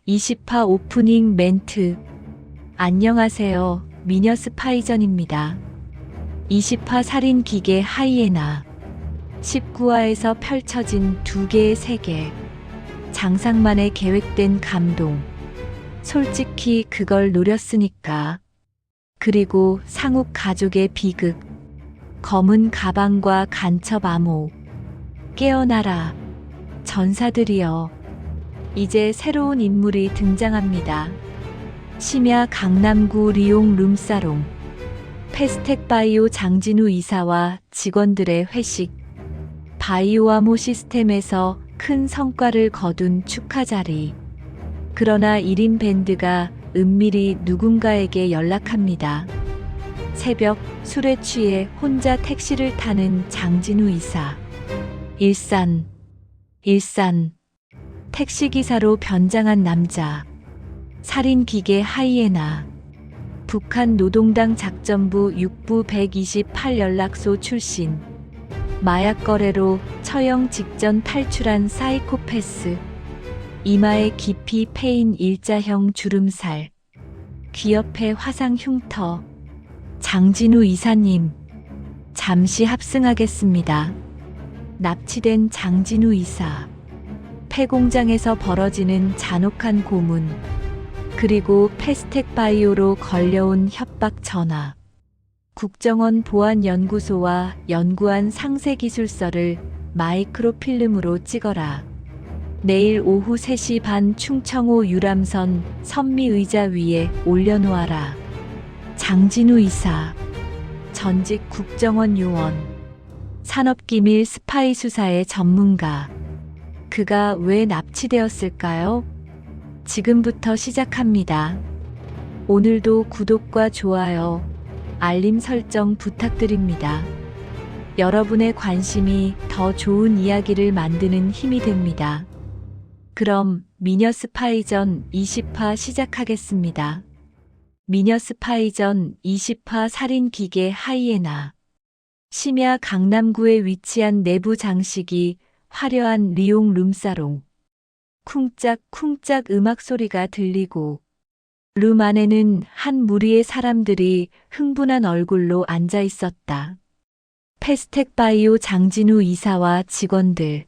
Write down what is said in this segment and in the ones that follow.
20화 오프닝 멘트. 안녕하세요. 미녀 스파이전입니다. 20화 살인 기계 하이에나. 19화에서 펼쳐진 두 개의 세계. 장상만의 계획된 감동. 솔직히 그걸 노렸으니까. 그리고 상욱 가족의 비극. 검은 가방과 간첩 암호. 깨어나라. 전사들이여. 이제 새로운 인물이 등장합니다. 심야 강남구 리용 룸사롱. 패스텍바이오 장진우 이사와 직원들의 회식. 바이오암호 시스템에서 큰 성과를 거둔 축하 자리. 그러나 1인 밴드가 은밀히 누군가에게 연락합니다. 새벽 술에 취해 혼자 택시를 타는 장진우 이사. 일산. 택시기사로 변장한 남자. 살인기계 하이에나. 북한 노동당 작전부 6부 128 연락소 출신. 마약 거래로 처형 직전 탈출한 사이코패스. 이마에 깊이 패인 일자형 주름살. 귀 옆에 화상 흉터. 장진우 이사님. 잠시 합승하겠습니다. 납치된 장진우 이사. 폐공장에서 벌어지는 잔혹한 고문. 그리고 패스텍바이오로 걸려온 협박 전화. 국정원 보안연구소와 연구한 상세기술서를 마이크로필름으로 찍어라. 내일 오후 3시 반 충청호 유람선 선미의자 위에 올려놓아라. 장진우 이사. 전직 국정원 요원. 산업기밀 스파이 수사의 전문가. 그가 왜 납치되었을까요? 지금부터 시작합니다. 오늘도 구독과 좋아요, 알림 설정 부탁드립니다. 여러분의 관심이 더 좋은 이야기를 만드는 힘이 됩니다. 그럼 미녀 스파이전 20화 시작하겠습니다. 미녀 스파이전 20화 살인 기계 하이에나. 심야 강남구에 위치한 내부 장식이 화려한 리용 룸사롱. 쿵짝쿵짝 음악 소리가 들리고 룸 안에는 한 무리의 사람들이 흥분한 얼굴로 앉아 있었다. 패스텍바이오 장진우 이사와 직원들.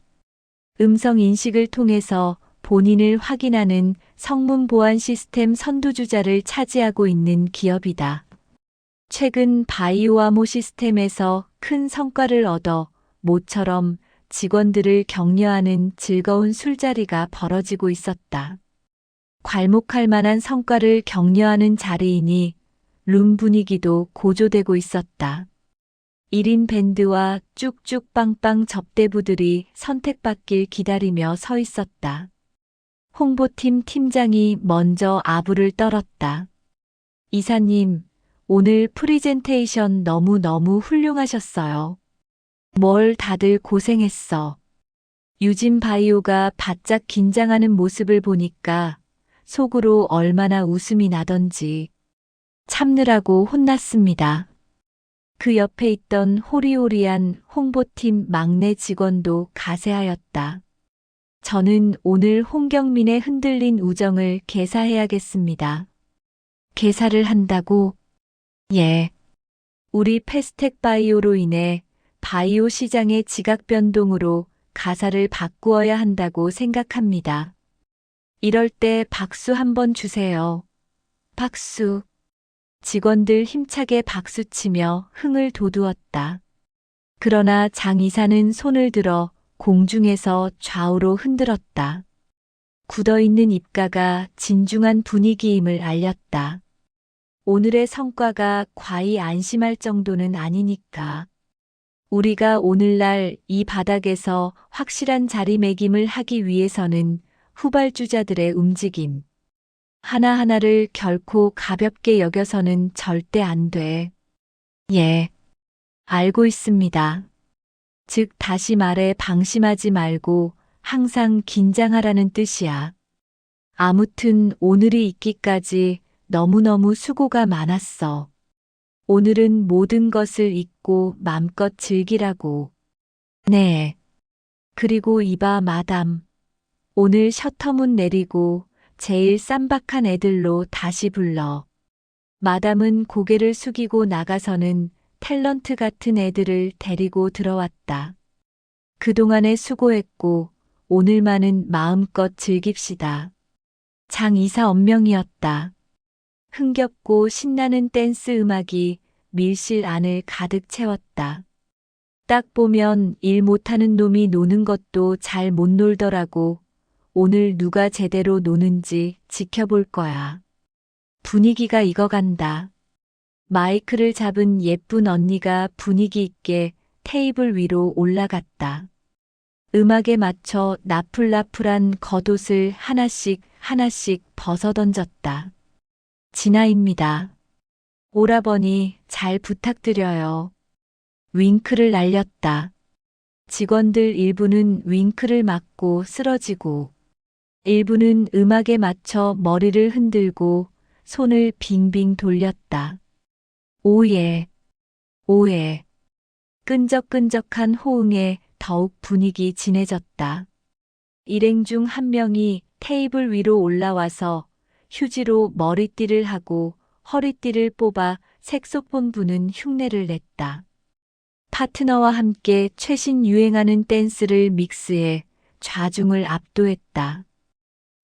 음성 인식을 통해서 본인을 확인하는 성문 보안 시스템 선두주자를 차지하고 있는 기업이다. 최근 바이오암호 시스템에서 큰 성과를 얻어 모처럼 직원들을 격려하는 즐거운 술자리가 벌어지고 있었다. 괄목할 만한 성과를 격려하는 자리이니 룸 분위기도 고조되고 있었다. 1인 밴드와 쭉쭉 빵빵 접대부들이 선택받길 기다리며 서 있었다. 홍보팀 팀장이 먼저 아부를 떨었다. 이사님, 오늘 프리젠테이션 너무너무 훌륭하셨어요. 뭘 다들 고생했어. 유진 바이오가 바짝 긴장하는 모습을 보니까 속으로 얼마나 웃음이 나던지 참느라고 혼났습니다. 그 옆에 있던 호리호리한 홍보팀 막내 직원도 가세하였다. 저는 오늘 홍경민의 흔들린 우정을 개사해야겠습니다. 개사를 한다고? 예. 우리 패스텍바이오로 인해 바이오 시장의 지각 변동으로 가사를 바꾸어야 한다고 생각합니다. 이럴 때 박수 한번 주세요. 박수. 직원들 힘차게 박수치며 흥을 돋우었다. 그러나 장 이사는 손을 들어 공중에서 좌우로 흔들었다. 굳어있는 입가가 진중한 분위기임을 알렸다. 오늘의 성과가 과히 안심할 정도는 아니니까. 우리가 오늘날 이 바닥에서 확실한 자리매김을 하기 위해서는 후발주자들의 움직임 하나하나를 결코 가볍게 여겨서는 절대 안 돼. 예, 알고 있습니다. 즉 다시 말해 방심하지 말고 항상 긴장하라는 뜻이야. 아무튼 오늘이 있기까지 너무너무 수고가 많았어. 오늘은 모든 것을 잊고 맘껏 즐기라고. 네. 그리고 이봐 마담. 오늘 셔터문 내리고 제일 쌈박한 애들로 다시 불러. 마담은 고개를 숙이고 나가서는 탤런트 같은 애들을 데리고 들어왔다. 그동안에 수고했고 오늘만은 마음껏 즐깁시다. 장 이사 언명이었다. 흥겹고 신나는 댄스 음악이 밀실 안을 가득 채웠다. 딱 보면 일 못하는 놈이 노는 것도 잘 못 놀더라고. 오늘 누가 제대로 노는지 지켜볼 거야. 분위기가 익어간다. 마이크를 잡은 예쁜 언니가 분위기 있게 테이블 위로 올라갔다. 음악에 맞춰 나풀나풀한 겉옷을 하나씩 벗어던졌다. 진아입니다. 오라버니 잘 부탁드려요. 윙크를 날렸다. 직원들 일부는 윙크를 맞고 쓰러지고 일부는 음악에 맞춰 머리를 흔들고 손을 빙빙 돌렸다. 오예, 오예. 끈적끈적한 호응에 더욱 분위기 진해졌다. 일행 중 한 명이 테이블 위로 올라와서 휴지로 머리띠를 하고 허리띠를 뽑아 색소폰 부는 흉내를 냈다. 파트너와 함께 최신 유행하는 댄스를 믹스해 좌중을 압도했다.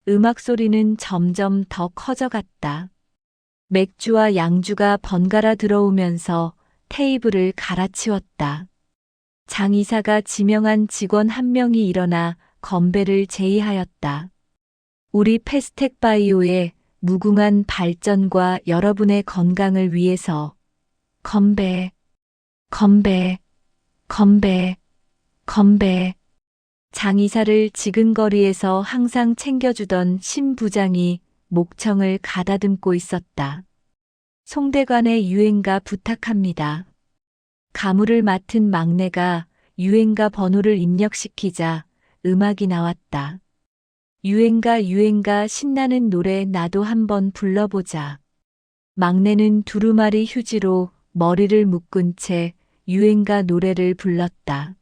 음악 소리는 점점 더 커져갔다. 맥주와 양주가 번갈아 들어오면서 테이블을 갈아치웠다. 장 이사가 지명한 직원 한 명이 일어나 건배를 제의하였다. 우리 패스텍바이오의 무궁한 발전과 여러분의 건강을 위해서 건배, 건배, 건배, 건배. 장 이사를 지근거리에서 항상 챙겨주던 신 부장이 목청을 가다듬고 있었다. 송대관의 유행가 부탁합니다. 가무를 맡은 막내가 유행가 번호를 입력시키자 음악이 나왔다. 유행가 신나는 노래 나도 한번 불러보자. 막내는 두루마리 휴지로 머리를 묶은 채 유행가 노래를 불렀다.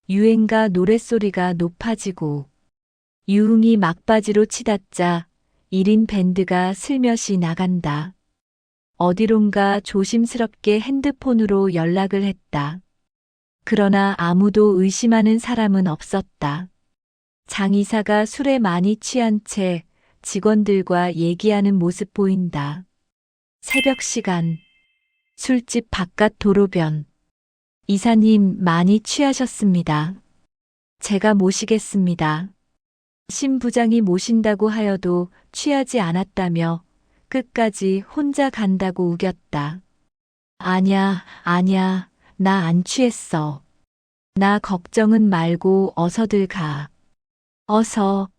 유행가 노랫소리가 높아지고 유흥이 막바지로 치닫자 1인 밴드가 슬며시 나간다. 어디론가 조심스럽게 핸드폰으로 연락을 했다. 그러나 아무도 의심하는 사람은 없었다. 장 이사가 술에 많이 취한 채 직원들과 얘기하는 모습 보인다. 새벽 시간, 술집 바깥 도로변. 이사님 많이 취하셨습니다. 제가 모시겠습니다. 신 부장이 모신다고 하여도 취하지 않았다며 끝까지 혼자 간다고 우겼다. 아냐, 나 안 취했어. 나 걱정은 말고 어서들 가. 어서.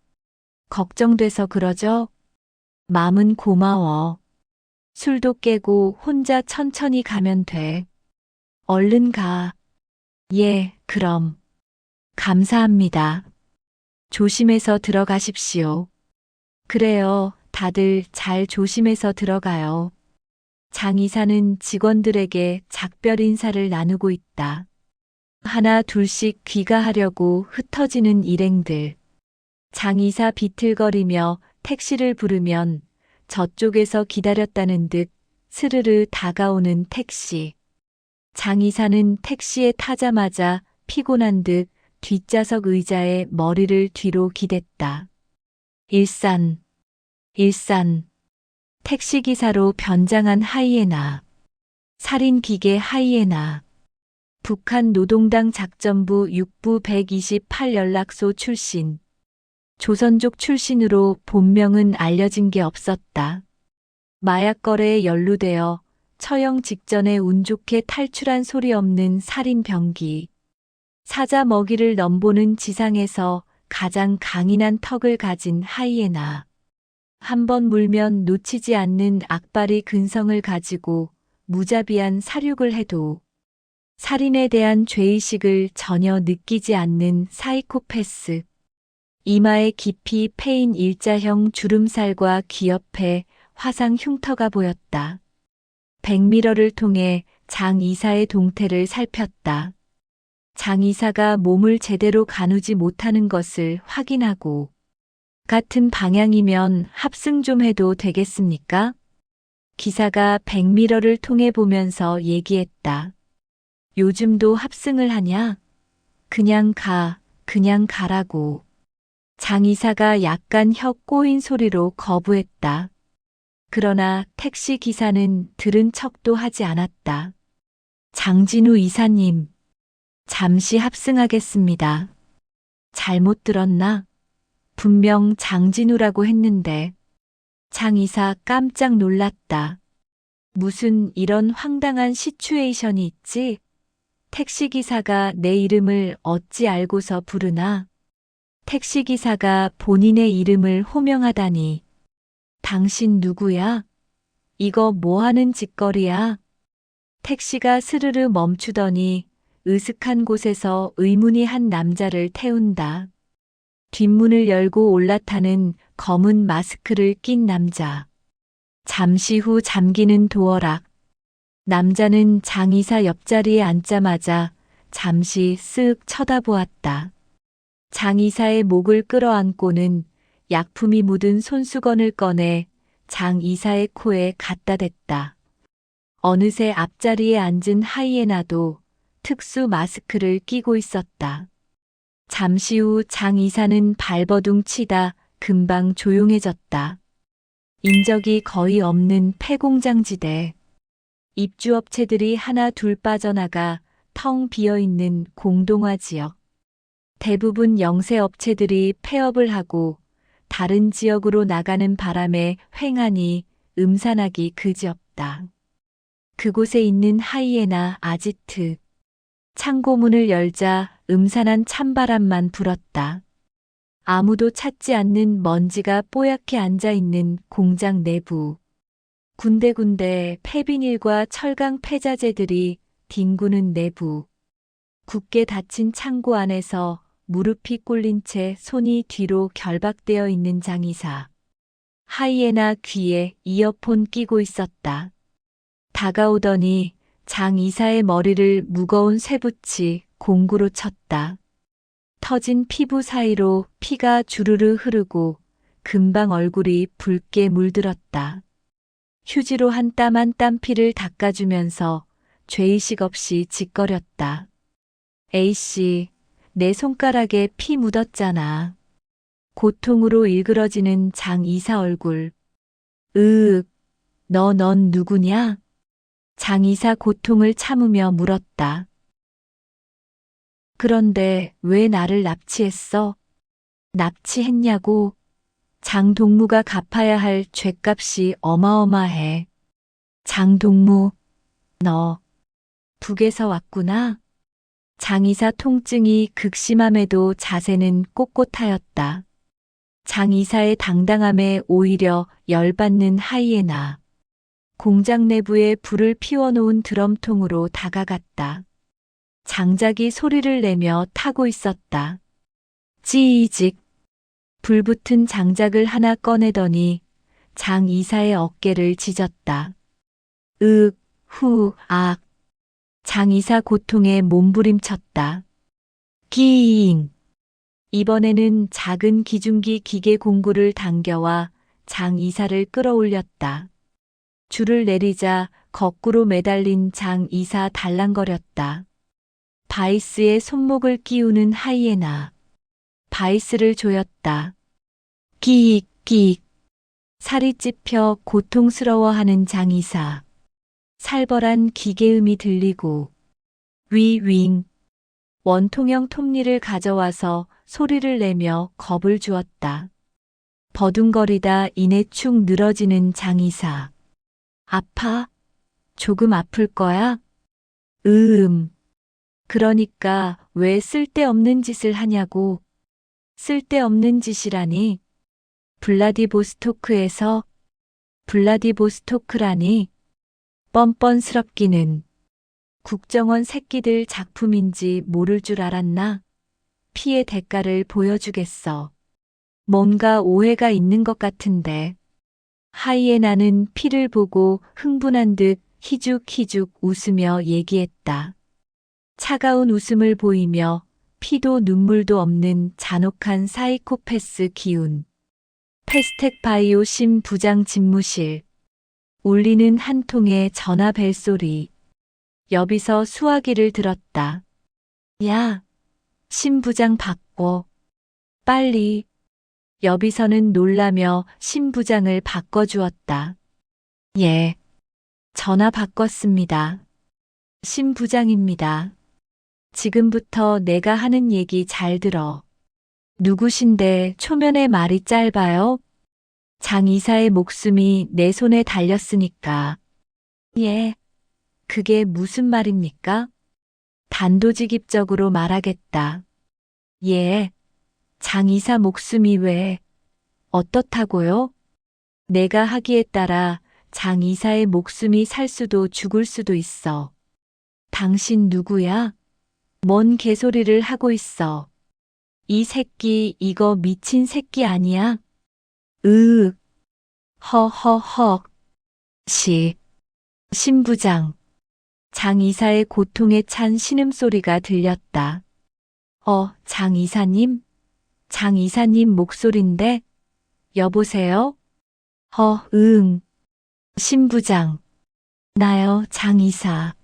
걱정돼서 그러죠? 맘은 고마워. 술도 깨고 혼자 천천히 가면 돼. 얼른 가. 예, 그럼. 감사합니다. 조심해서 들어가십시오. 그래요, 다들 잘 조심해서 들어가요. 장 이사는 직원들에게 작별 인사를 나누고 있다. 하나 둘씩 귀가하려고 흩어지는 일행들. 장 이사 비틀거리며 택시를 부르면 저쪽에서 기다렸다는 듯 스르르 다가오는 택시. 장 이사는 택시에 타자마자 피곤한 듯 뒷좌석 의자에 머리를 뒤로 기댔다. 일산. 택시기사로 변장한 하이에나. 살인기계 하이에나. 북한 노동당 작전부 6부 128 연락소 출신. 조선족 출신으로 본명은 알려진 게 없었다. 마약 거래에 연루되어 처형 직전에 운 좋게 탈출한 소리 없는 살인 병기. 사자 먹이를 넘보는 지상에서 가장 강인한 턱을 가진 하이에나. 한 번 물면 놓치지 않는 악바리 근성을 가지고 무자비한 살육을 해도 살인에 대한 죄의식을 전혀 느끼지 않는 사이코패스. 이마에 깊이 패인 일자형 주름살과 귀 옆에 화상 흉터가 보였다. 백미러를 통해 장 이사의 동태를 살폈다. 장 이사가 몸을 제대로 가누지 못하는 것을 확인하고 같은 방향이면 합승 좀 해도 되겠습니까? 기사가 백미러를 통해 보면서 얘기했다. 요즘도 합승을 하냐? 그냥 가라고. 장 이사가 약간 혀 꼬인 소리로 거부했다. 그러나 택시 기사는 들은 척도 하지 않았다. 장진우 이사님, 잠시 합승하겠습니다. 잘못 들었나? 분명 장진우라고 했는데. 장 이사 깜짝 놀랐다. 무슨 이런 황당한 시츄에이션이 있지? 택시기사가 내 이름을 어찌 알고서 부르나? 택시기사가 본인의 이름을 호명하다니. 당신 누구야? 이거 뭐 하는 짓거리야? 택시가 스르르 멈추더니 으슥한 곳에서 의문이 한 남자를 태운다. 뒷문을 열고 올라타는 검은 마스크를 낀 남자. 잠시 후 잠기는 도어락. 남자는 장 이사 옆자리에 앉자마자 잠시 쓱 쳐다보았다. 장 이사의 목을 끌어안고는 약품이 묻은 손수건을 꺼내 장 이사의 코에 갖다 댔다. 어느새 앞자리에 앉은 하이에나도 특수 마스크를 끼고 있었다. 잠시 후 장 이사는 발버둥 치다 금방 조용해졌다. 인적이 거의 없는 폐공장지대. 입주업체들이 하나 둘 빠져나가 텅 비어있는 공동화 지역. 대부분 영세업체들이 폐업을 하고 다른 지역으로 나가는 바람에 횡하니 음산하기 그지없다. 그곳에 있는 하이에나 아지트. 창고문을 열자 음산한 찬바람만 불었다. 아무도 찾지 않는 먼지가 뽀얗게 앉아있는 공장 내부. 군데군데 폐비닐과 철강 폐자재들이 뒹구는 내부. 굳게 닫힌 창고 안에서 무릎이 꿇린 채 손이 뒤로 결박되어 있는 장이사. 하이에나 귀에 이어폰 끼고 있었다. 다가오더니 장 이사의 머리를 무거운 쇠붙이 공구로 쳤다. 터진 피부 사이로 피가 주르르 흐르고 금방 얼굴이 붉게 물들었다. 휴지로 한 땀 한 땀 피를 닦아주면서 죄의식 없이 짓거렸다. A씨, 내 손가락에 피 묻었잖아. 고통으로 일그러지는 장 이사 얼굴. 으윽, 넌 누구냐? 장 이사 고통을 참으며 물었다. 그런데 왜 나를 납치했어? 납치했냐고? 장동무가 갚아야 할 죗값이 어마어마해. 장동무, 너 북에서 왔구나. 장이사 통증이 극심함에도 자세는 꼿꼿하였다. 장이사의 당당함에 오히려 열받는 하이에나. 공장 내부에 불을 피워놓은 드럼통으로 다가갔다. 장작이 소리를 내며 타고 있었다. 찌직. 불붙은 장작을 하나 꺼내더니 장 이사의 어깨를 찢었다. 윽, 후, 악. 장 이사 고통에 몸부림쳤다. 끼잉. 이번에는 작은 기중기 기계 공구를 당겨와 장 이사를 끌어올렸다. 줄을 내리자 거꾸로 매달린 장 이사 달랑거렸다. 바이스의 손목을 끼우는 하이에나. 바이스를 조였다. 끼익, 끼익. 살이 찝혀 고통스러워하는 장이사. 살벌한 기계음이 들리고 위윙. 원통형 톱니를 가져와서 소리를 내며 겁을 주었다. 버둥거리다 이내 축 늘어지는 장이사. 아파? 조금 아플 거야? 그러니까 왜 쓸데없는 짓을 하냐고. 쓸데없는 짓이라니. 블라디보스토크에서. 블라디보스토크라니. 뻔뻔스럽기는. 국정원 새끼들 작품인지 모를 줄 알았나? 피의 대가를 보여주겠어. 뭔가 오해가 있는 것 같은데. 하이에나는 피를 보고 흥분한 듯 희죽희죽 웃으며 얘기했다. 차가운 웃음을 보이며 피도 눈물도 없는 잔혹한 사이코패스 기운. 패스텍 바이오 심 부장 집무실. 울리는 한 통의 전화 벨소리. 여비서 수화기를 들었다. 야, 심 부장 바꿔. 빨리. 여비서는 놀라며 심 부장을 바꿔주었다. 예. 전화 바꿨습니다. 심 부장입니다. 지금부터 내가 하는 얘기 잘 들어. 누구신데 초면에 말이 짧아요? 장 이사의 목숨이 내 손에 달렸으니까. 예. 그게 무슨 말입니까? 단도직입적으로 말하겠다. 예. 장 이사 목숨이 왜 어떻다고요? 내가 하기에 따라 장 이사의 목숨이 살 수도 죽을 수도 있어. 당신 누구야? 뭔 개소리를 하고 있어. 이 새끼 이거 미친 새끼 아니야? 으윽. 허허허. 신부장. 장 이사의 고통에 찬 신음소리가 들렸다. 장 이사님? 장 이사님 목소린데? 여보세요? 응. 신부장. 나요, 장 이사.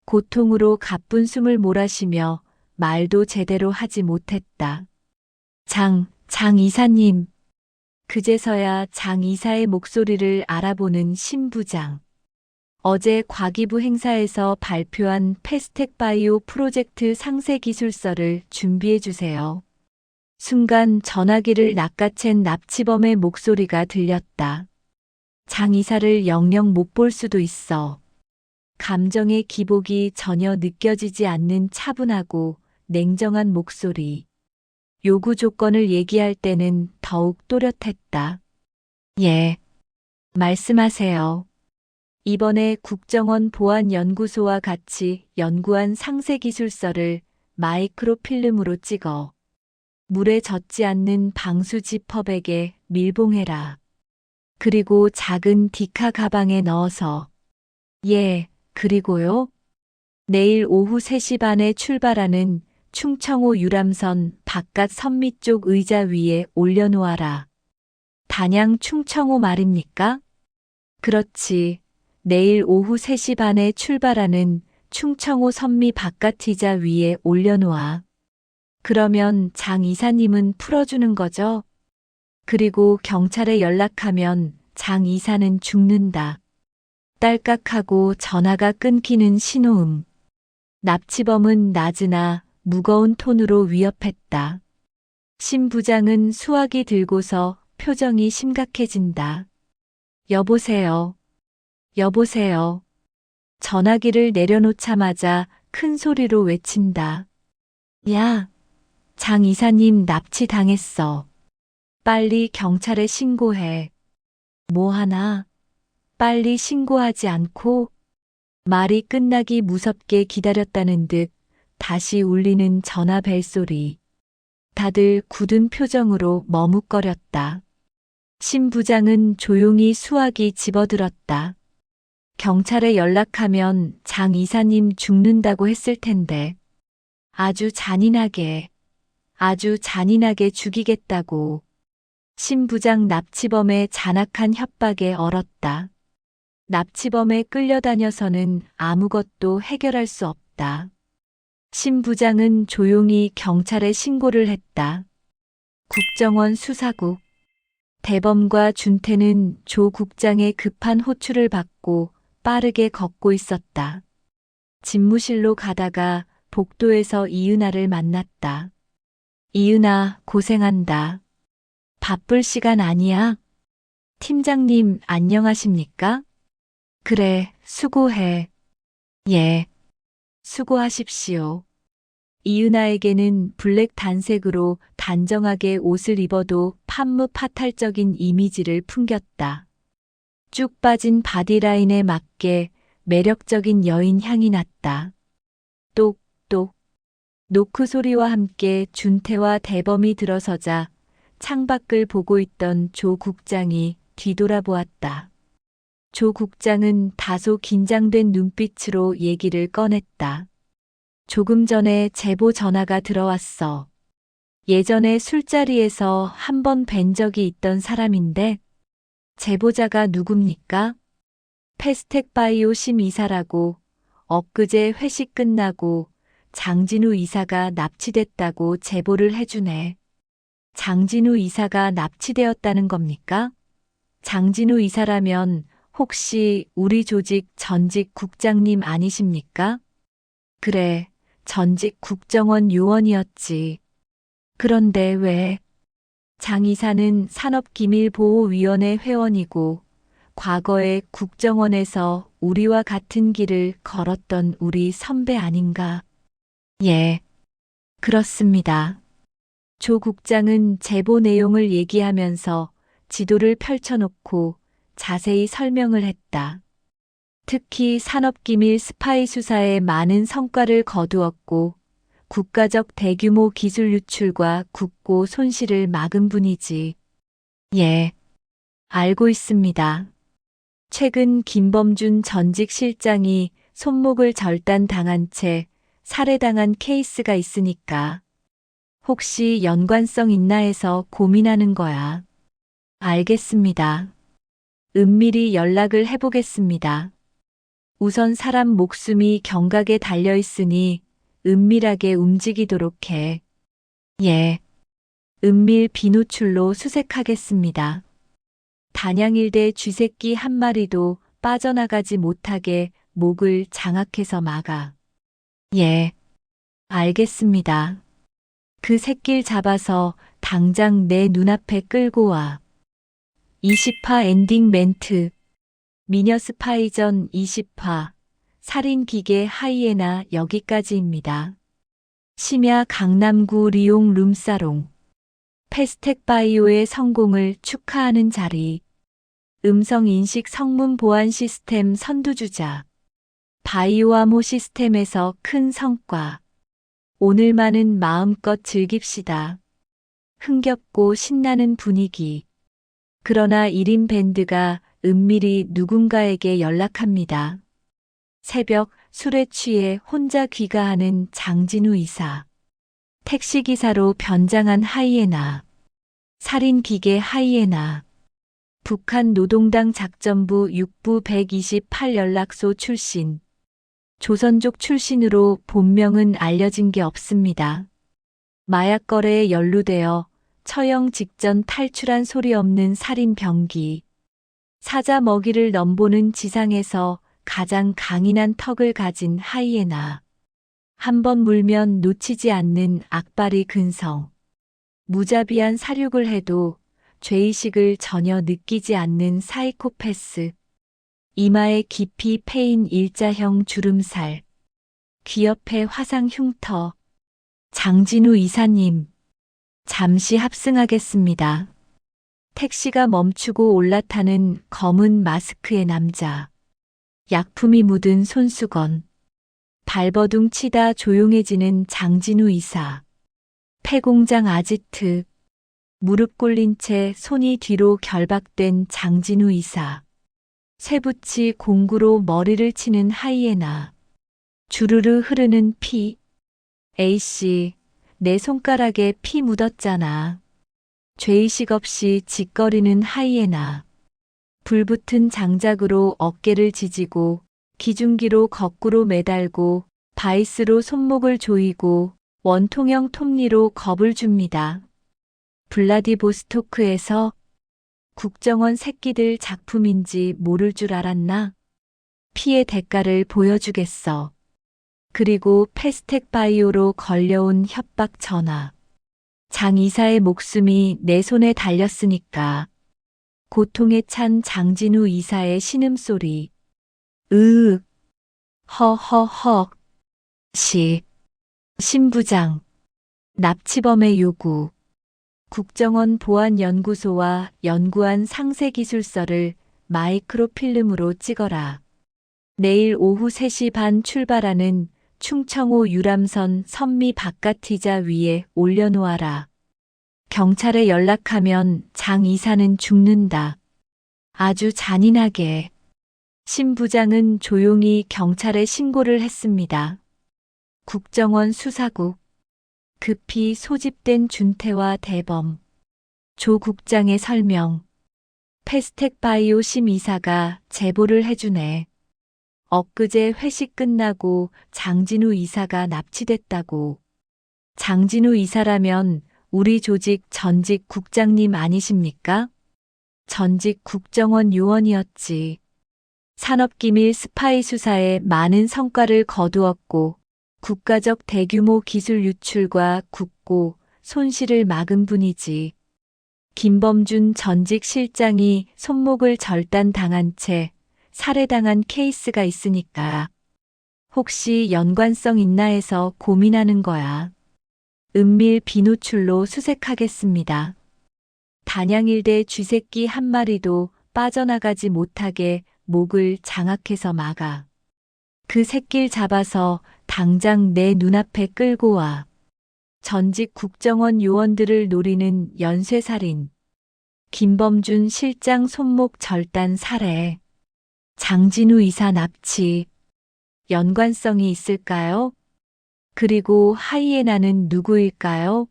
고통으로 가쁜 숨을 몰아쉬며 말도 제대로 하지 못했다. 장 이사님. 그제서야 장 이사의 목소리를 알아보는 신부장. 어제 과기부 행사에서 발표한 패스텍 바이오 프로젝트 상세 기술서를 준비해 주세요. 순간 전화기를 낚아챈 납치범의 목소리가 들렸다. 장 이사를 영영 못 볼 수도 있어. 감정의 기복이 전혀 느껴지지 않는 차분하고 냉정한 목소리. 요구 조건을 얘기할 때는 더욱 또렷했다. 예. 말씀하세요. 이번에 국정원 보안연구소와 같이 연구한 상세기술서를 마이크로필름으로 찍어 물에 젖지 않는 방수 지퍼백에 밀봉해라. 그리고 작은 디카 가방에 넣어서. 예, 그리고요. 내일 오후 3시 반에 출발하는 충청호 유람선 바깥 선미 쪽 의자 위에 올려놓아라. 단양 충청호 말입니까? 그렇지. 내일 오후 3시 반에 출발하는 충청호 선미 바깥 의자 위에 올려놓아. 그러면 장 이사님은 풀어주는 거죠? 그리고 경찰에 연락하면 장 이사는 죽는다. 딸깍하고 전화가 끊기는 신호음. 납치범은 낮으나 무거운 톤으로 위협했다. 신 부장은 수화기 들고서 표정이 심각해진다. 여보세요. 여보세요. 전화기를 내려놓자마자 큰 소리로 외친다. 야, 장 이사님 납치당했어. 빨리 경찰에 신고해. 뭐 하나? 빨리 신고하지 않고? 말이 끝나기 무섭게 기다렸다는 듯 다시 울리는 전화 벨소리. 다들 굳은 표정으로 머뭇거렸다. 신 부장은 조용히 수화기 집어들었다. 경찰에 연락하면 장 이사님 죽는다고 했을 텐데. 아주 잔인하게 죽이겠다고. 신 부장 납치범의 잔악한 협박에 얼었다. 납치범에 끌려다녀서는 아무것도 해결할 수 없다. 신 부장은 조용히 경찰에 신고를 했다. 국정원 수사국. 대범과 준태는 조 국장의 급한 호출을 받고 빠르게 걷고 있었다. 집무실로 가다가 복도에서 이은아를 만났다. 이은아, 고생한다. 바쁠 시간 아니야? 팀장님, 안녕하십니까? 그래, 수고해. 예, 수고하십시오. 이은아에게는 블랙 단색으로 단정하게 옷을 입어도 판무파탈적인 이미지를 풍겼다. 쭉 빠진 바디라인에 맞게 매력적인 여인 향이 났다. 똑똑. 노크 소리와 함께 준태와 대범이 들어서자 창밖을 보고 있던 조 국장이 뒤돌아보았다. 조 국장은 다소 긴장된 눈빛으로 얘기를 꺼냈다. 조금 전에 제보 전화가 들어왔어. 예전에 술자리에서 한 번 뵌 적이 있던 사람인데 제보자가 누굽니까? 패스텍바이오 심 이사라고. 엊그제 회식 끝나고 장진우 이사가 납치됐다고 제보를 해주네. 장진우 이사가 납치되었다는 겁니까? 장진우 이사라면 혹시 우리 조직 전직 국장님 아니십니까? 그래, 전직 국정원 요원이었지. 그런데 왜? 장 이사는 산업기밀보호위원회 회원이고 과거에 국정원에서 우리와 같은 길을 걸었던 우리 선배 아닌가? 예, 그렇습니다. 조 국장은 제보 내용을 얘기하면서 지도를 펼쳐놓고 자세히 설명을 했다. 특히 산업기밀 스파이 수사에 많은 성과를 거두었고 국가적 대규모 기술 유출과 국고 손실을 막은 분이지. 예, 알고 있습니다. 최근 김범준 전직 실장이 손목을 절단당한 채 살해당한 케이스가 있으니까 혹시 연관성 있나 해서 고민하는 거야. 알겠습니다. 은밀히 연락을 해보겠습니다. 우선 사람 목숨이 경각에 달려 있으니 은밀하게 움직이도록 해. 예. 은밀 비노출로 수색하겠습니다. 단양일대 쥐새끼 한 마리도 빠져나가지 못하게 목을 장악해서 막아. 예. 알겠습니다. 그 새끼를 잡아서 당장 내 눈앞에 끌고 와. 20화 엔딩 멘트. 미녀 스파이전 20화. 살인기계 하이에나 여기까지입니다. 심야 강남구 리용 룸사롱. 패스텍바이오의 성공을 축하하는 자리. 음성인식 성문 보안 시스템 선두주자. 바이오암호 시스템에서 큰 성과. 오늘만은 마음껏 즐깁시다. 흥겹고 신나는 분위기. 그러나 1인 밴드가 은밀히 누군가에게 연락합니다. 새벽 술에 취해 혼자 귀가하는 장진우 이사. 택시기사로 변장한 하이에나. 살인기계 하이에나. 북한 노동당 작전부 6부 128 연락소 출신. 조선족 출신으로 본명은 알려진 게 없습니다. 마약 거래에 연루되어 처형 직전 탈출한 소리 없는 살인 병기. 사자 먹이를 넘보는 지상에서 가장 강인한 턱을 가진 하이에나. 한번 물면 놓치지 않는 악바리 근성. 무자비한 살육을 해도 죄의식을 전혀 느끼지 않는 사이코패스. 이마에 깊이 패인 일자형 주름살. 귀 옆에 화상 흉터. 장진우 이사님. 잠시 합승하겠습니다. 택시가 멈추고 올라타는 검은 마스크의 남자. 약품이 묻은 손수건. 발버둥 치다 조용해지는 장진우 이사. 폐공장 아지트. 무릎 꿇린 채 손이 뒤로 결박된 장진우 이사. 쇠붙이 공구로 머리를 치는 하이에나. 주르르 흐르는 피. A씨, 내 손가락에 피 묻었잖아. 죄의식 없이 짓거리는 하이에나. 불붙은 장작으로 어깨를 지지고 기중기로 거꾸로 매달고 바이스로 손목을 조이고 원통형 톱니로 겁을 줍니다. 블라디보스토크에서 국정원 새끼들 작품인지 모를 줄 알았나? 피의 대가를 보여주겠어. 그리고 패스텍바이오로 걸려온 협박 전화. 장 이사의 목숨이 내 손에 달렸으니까. 고통에 찬 장진우 이사의 신음소리. 으윽. 허허허. 시. 신부장. 납치범의 요구. 국정원 보안연구소와 연구한 상세기술서를 마이크로필름으로 찍어라. 내일 오후 3시 반 출발하는 충청호 유람선 선미 바깥의자 위에 올려놓아라. 경찰에 연락하면 장 이사는 죽는다. 아주 잔인하게. 신 부장은 조용히 경찰에 신고를 했습니다. 국정원 수사국. 급히 소집된 준태와 대범, 조 국장의 설명. 패스텍바이오 심 이사가 제보를 해주네. 엊그제 회식 끝나고 장진우 이사가 납치됐다고. 장진우 이사라면 우리 조직 전직 국장님 아니십니까? 전직 국정원 요원이었지. 산업기밀 스파이 수사에 많은 성과를 거두었고 국가적 대규모 기술 유출과 국고, 손실을 막은 분이지. 김범준 전직 실장이 손목을 절단당한 채 살해당한 케이스가 있으니까 혹시 연관성 있나 해서 고민하는 거야. 은밀 비노출로 수색하겠습니다. 단양일대 쥐새끼 한 마리도 빠져나가지 못하게 목을 장악해서 막아. 그 새끼를 잡아서 당장 내 눈앞에 끌고 와. 전직 국정원 요원들을 노리는 연쇄살인. 김범준 실장 손목 절단 살해. 장진우 이사 납치. 연관성이 있을까요? 그리고 하이에나는 누구일까요?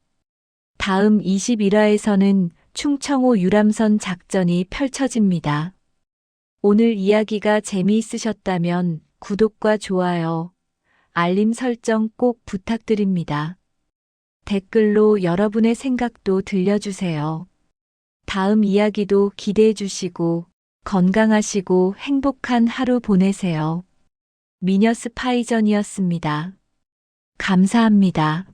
다음 21화에서는 충청호 유람선 작전이 펼쳐집니다. 오늘 이야기가 재미있으셨다면 구독과 좋아요, 알림 설정 꼭 부탁드립니다. 댓글로 여러분의 생각도 들려주세요. 다음 이야기도 기대해 주시고 건강하시고 행복한 하루 보내세요. 미녀 스파이전이었습니다. 감사합니다.